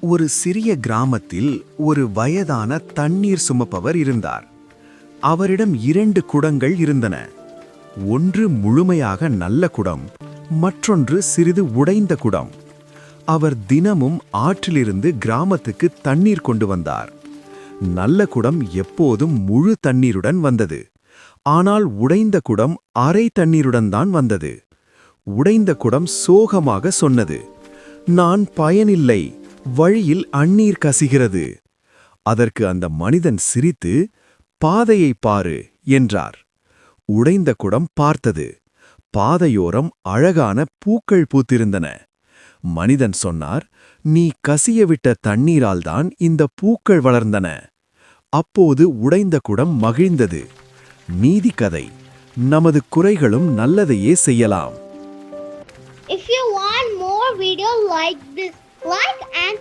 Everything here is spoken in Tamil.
ஒரு சிறிய கிராமத்தில் ஒரு வயதான தண்ணீர் சுமப்பவர் இருந்தார். அவரிடம் 2 குடங்கள் இருந்தன. ஒன்று முழுமையாக நல்ல குடம், மற்றொன்று சிறிது உடைந்த குடம். அவர் தினமும் ஆற்றிலிருந்து கிராமத்துக்கு தண்ணீர் கொண்டு வந்தார். நல்ல குடம் எப்போதும் முழு தண்ணீருடன் வந்தது. ஆனால் உடைந்த குடம் அரை தண்ணீருடன் தான் வந்தது. உடைந்த குடம் சோகமாக சொன்னது, "நான் பயனில்லை, வழியில் அண்ணீர் கசிகிறது." அதற்கு அந்த மனிதன் சிரித்து, "பாதையை பாரு" என்றார். உடைந்த குடம் பார்த்தது. பாதையோரம் அழகான பூக்கள் பூத்திருந்தன. மனிதன் சொன்னார், "நீ கசியவிட்ட தண்ணீரால்தான் இந்த பூக்கள் வளர்ந்தன." அப்போது உடைந்த குடம் மகிழ்ந்தது. நீதி கதை: நமது குறைகளும் நல்லதையே செய்யலாம். If you want more videos like this, like and